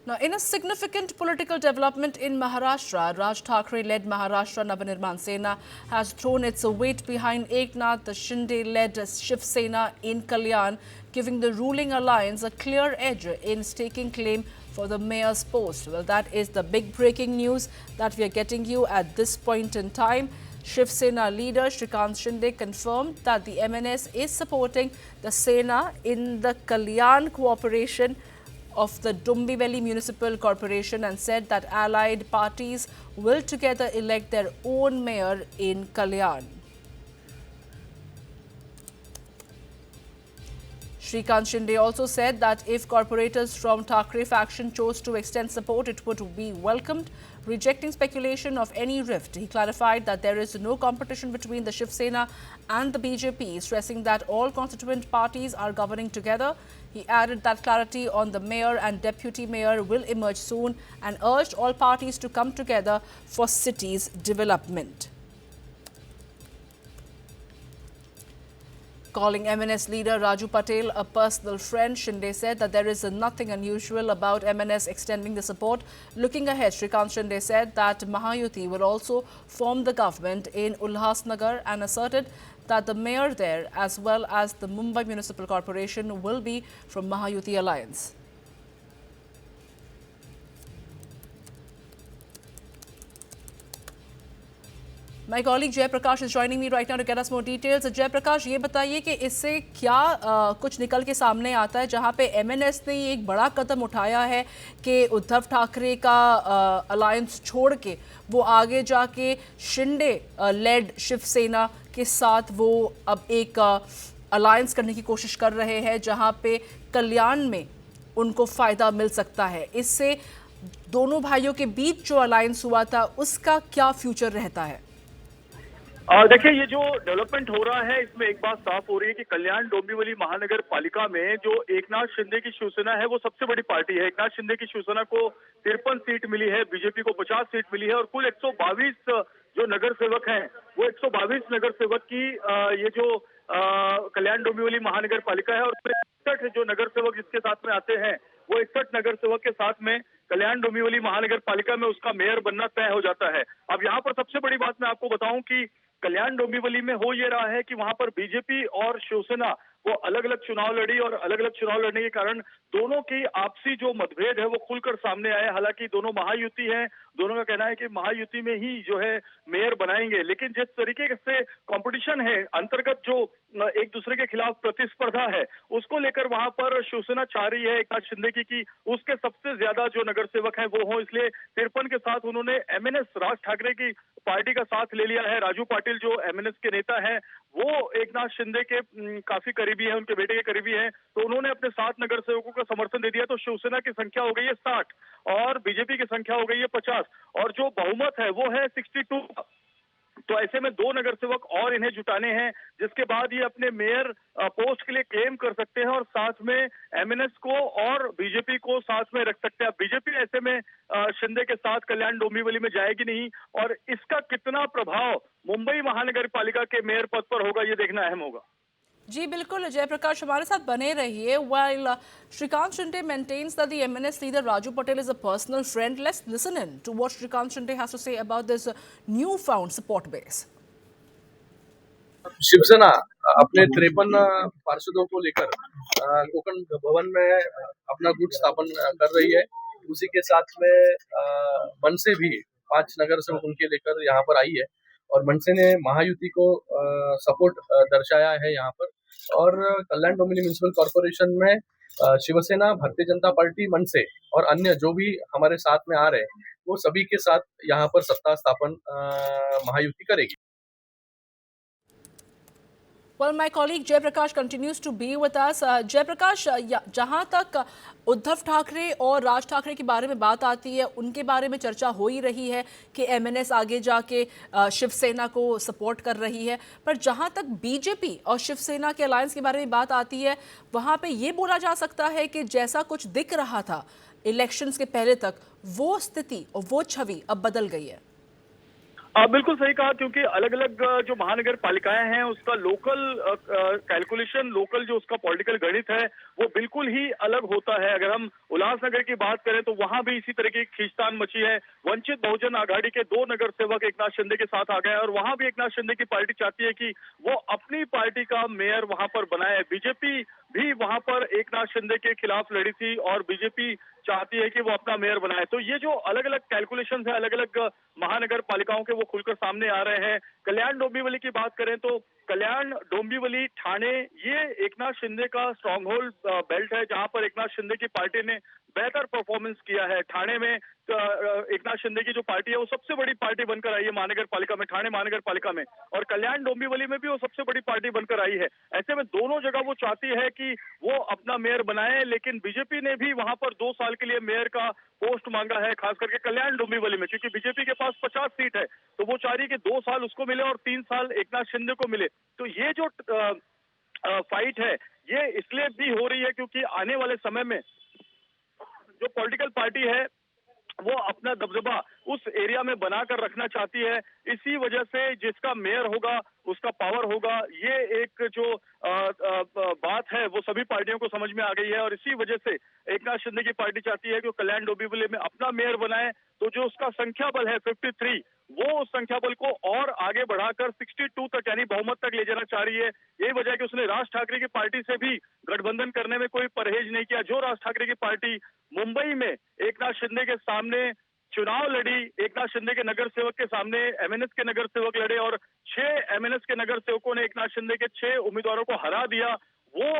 Now, in a significant political development in Maharashtra, Raj Thackeray-led Maharashtra Navanirman Sena has thrown its weight behind Eknath Shinde-led Shiv Sena in Kalyan, giving the ruling alliance a clear edge in staking claim for the mayor's post. Well, that is the big breaking news that we are getting you at this point in time. Shiv Sena leader Shrikant Shinde confirmed that the MNS is supporting the Sena in the Kalyan cooperation of the Dombivli Municipal Corporation and said that allied parties will together elect their own mayor in Kalyan. Shrikant Shinde also said that if corporators from Thackeray faction chose to extend support, it would be welcomed, rejecting speculation of any rift. He clarified that there is no competition between the Shiv Sena and the BJP, stressing that all constituent parties are governing together. He added that clarity on the mayor and deputy mayor will emerge soon and urged all parties to come together for city's development. Calling MNS leader Raju Patel a personal friend, Shinde said that there is nothing unusual about MNS extending the support. Looking ahead, Shrikant Shinde said that Mahayuti will also form the government in Ulhasnagar and asserted that the mayor there as well as the Mumbai Municipal Corporation will be from Mahayuti Alliance. My colleague Jay Prakash is joining me right now to get us more details. Jay Prakash, ये बताइए कि इससे क्या कुछ निकल के सामने आता है जहां पे एमएनएस ने एक बड़ा कदम उठाया है कि उद्धव ठाकरे का अलायंस छोड़ के वो आगे जाके शिंदे लेड शिवसेना के साथ वो अब एक अलायंस करने की कोशिश कर रहे हैं जहां पे कल्याण में उनको फ़ायदा मिल सकता है। इससे दोनों भाइयों के बीच जो अलायंस हुआ था उसका क्या फ्यूचर रहता है? देखिए, ये जो डेवलपमेंट हो रहा है इसमें एक बात साफ हो रही है कि कल्याण डोंबिवली महानगर पालिका में जो एकनाथ शिंदे की शिवसेना है वो सबसे बड़ी पार्टी है। एकनाथ शिंदे की शिवसेना को 53 सीट मिली है, बीजेपी को 50 सीट मिली है और कुल 122 जो नगर सेवक हैं वो 122 नगर सेवक की ये जो कल्याण डोंबिवली महानगर पालिका है और 61 जो नगर सेवक जिसके साथ में आते हैं वो 61 नगर सेवक के साथ में कल्याण डोंबिवली महानगर पालिका में उसका मेयर बनना तय हो जाता है। अब यहाँ पर सबसे बड़ी बात मैं आपको बताऊं कि कल्याण डोंबिवली में हो ये रहा है कि वहां पर बीजेपी और शिवसेना वो अलग अलग चुनाव लड़ी और अलग अलग चुनाव लड़ने के कारण दोनों की आपसी जो मतभेद है वो खुलकर सामने आए। हालांकि दोनों महायुति हैं, दोनों का कहना है कि महायुति में ही जो है मेयर बनाएंगे, लेकिन जिस तरीके से कंपटीशन है अंतर्गत जो एक दूसरे के खिलाफ प्रतिस्पर्धा है उसको लेकर वहां पर शिवसेना चाह रही है एकनाथ शिंदे की कि उसके सबसे ज्यादा जो नगर सेवक हैं वो हो, इसलिए 53 के साथ उन्होंने एमएनएस राज ठाकरे की पार्टी का साथ ले लिया है। राजू पाटिल जो एमएनएस के नेता हैं वो एकनाथ शिंदे के काफी करीबी है, उनके बेटे के करीबी है, तो उन्होंने अपने 7 नगर सेवकों का समर्थन दे दिया। तो शिवसेना की संख्या हो गई है 60 और बीजेपी की संख्या हो गई है 50 और जो बहुमत है वो है 62। तो ऐसे में 2 नगर सेवक और इन्हें जुटाने हैं जिसके बाद ये अपने मेयर पोस्ट के लिए क्लेम कर सकते हैं और साथ में एमएनएस को और बीजेपी को साथ में रख सकते हैं। बीजेपी ऐसे में शिंदे के साथ कल्याण डोंबिवली में जाएगी नहीं और इसका कितना प्रभाव मुंबई महानगर पालिका के मेयर पद पर होगा ये देखना अहम होगा। जी बिल्कुल, जयप्रकाश हमारे साथ बने रहिए। While Shrikant Shinde maintains that the MNS leader Raju Patel is a personal friend, let's listen in to what Shrikant Shinde has to say about this newfound support base. Shiv Sena अपने 53 पार्षदों को लेकर कोकण भवन में अपना गुट स्थापन कर रही है। उसी के साथ में मन से भी 5 नगर सेवक उनके लेकर यहाँ पर आई है और मनसे ने महायुति को सपोर्ट दर्शाया है यहाँ पर। और कल्याण डोंबिवली म्युनिसिपल कॉर्पोरेशन में शिवसेना, भारतीय जनता पार्टी, मनसे और अन्य जो भी हमारे साथ में आ रहे हैं वो सभी के साथ यहाँ पर सत्ता स्थापन महायुति करेगी। Well, my colleague Jay Prakash continues to be with us. Jay Prakash, जहां तक उद्धव ठाकरे और राज ठाकरे के बारे में बात आती है उनके बारे में चर्चा हो ही रही है कि एमएनएस आगे जाके शिवसेना को सपोर्ट कर रही है, पर जहां तक बीजेपी और शिवसेना के अलायंस के बारे में बात आती है वहां पे ये बोला जा सकता है कि जैसा कुछ दिख रहा था इलेक्शंस के पहले तक वो स्थिति और वो छवि अब बदल गई है। बिल्कुल सही कहा, क्योंकि अलग अलग जो महानगर पालिकाएं हैं उसका लोकल कैलकुलेशन, लोकल जो उसका पॉलिटिकल गणित है वो बिल्कुल ही अलग होता है। अगर हम उल्लासनगर की बात करें तो वहां भी इसी तरह की खींचतान मची है। वंचित बहुजन आघाड़ी के 2 नगर सेवक एकनाथ शिंदे के साथ आ गए हैं और वहां भी एकनाथ शिंदे की पार्टी चाहती है कि वो अपनी पार्टी का मेयर वहां पर बनाए। बीजेपी भी वहां पर एकनाथ शिंदे के खिलाफ लड़ी थी और बीजेपी चाहती है कि वो अपना मेयर बनाए। तो ये जो अलग अलग कैलकुलेशन है अलग अलग महानगर पालिकाओं के, वो खुलकर सामने आ रहे हैं। कल्याण डोंबिवली की बात करें तो कल्याण डोंबिवली ठाणे ये एकनाथ शिंदे का स्ट्रॉन्ग होल्ड बेल्ट है, जहां पर एकनाथ शिंदे की पार्टी ने बेहतर परफॉर्मेंस किया है। ठाणे में एकनाथ शिंदे की जो पार्टी है वो सबसे बड़ी पार्टी बनकर आई है महानगर पालिका में, ठाणे महानगर पालिका में, और कल्याण डोंबिवली में भी वो सबसे बड़ी पार्टी बनकर आई है। ऐसे में दोनों जगह वो चाहती है कि वो अपना मेयर बनाए, लेकिन बीजेपी ने भी वहां पर 2 साल के लिए मेयर का पोस्ट मांगा है, खास करके कल्याण डोंबिवली में, क्योंकि बीजेपी के पास 50 सीट है, तो वो चाह रही है कि 2 साल उसको मिले और 3 साल एकनाथ शिंदे को मिले। तो ये जो फाइट है ये इसलिए भी हो रही है क्योंकि आने वाले समय में जो पॉलिटिकल पार्टी है वो अपना दबदबा उस एरिया में बनाकर रखना चाहती है। इसी वजह से जिसका मेयर होगा उसका पावर होगा, ये एक जो बात है वो सभी पार्टियों को समझ में आ गई है और इसी वजह से एकनाथ शिंदे की पार्टी चाहती है कि कल्याण डोंबिवली में अपना मेयर बनाए। तो जो उसका संख्या बल है 53, वो उस संख्या बल को और आगे बढ़ाकर 62 तक यानी बहुमत तक ले जाना चाह रही है। यही वजह है कि उसने राज ठाकरे की पार्टी से भी गठबंधन करने में कोई परहेज नहीं किया। जो राज ठाकरे की पार्टी मुंबई में एकनाथ शिंदे के सामने चुनाव लड़ी, एकनाथ शिंदे के नगर सेवक के सामने एमएनएस के नगर सेवक लड़े और 6 एमएनएस के नगर सेवकों ने एकनाथ शिंदे के 6 उम्मीदवारों को हरा दिया। वो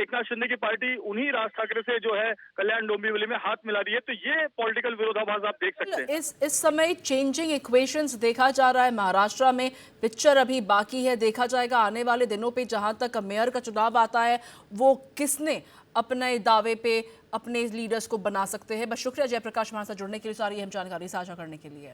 एकनाथ शिंदे की पार्टी उन्हीं राज ठाकरे से जो है कल्याण डोंबिवली में हाथ मिला रही है। तो ये पॉलिटिकल विरोधाभास आप देख सकते हैं। इस समय चेंजिंग इक्वेशंस देखा जा रहा है महाराष्ट्र में। पिक्चर अभी बाकी है, देखा जाएगा आने वाले दिनों पे। जहां तक मेयर का चुनाव आता है वो किसने अपने दावे पे अपने लीडर्स को बना सकते हैं। बस शुक्रिया जयप्रकाश हमारे साथ जुड़ने के लिए, सारी अहम जानकारी साझा करने के लिए।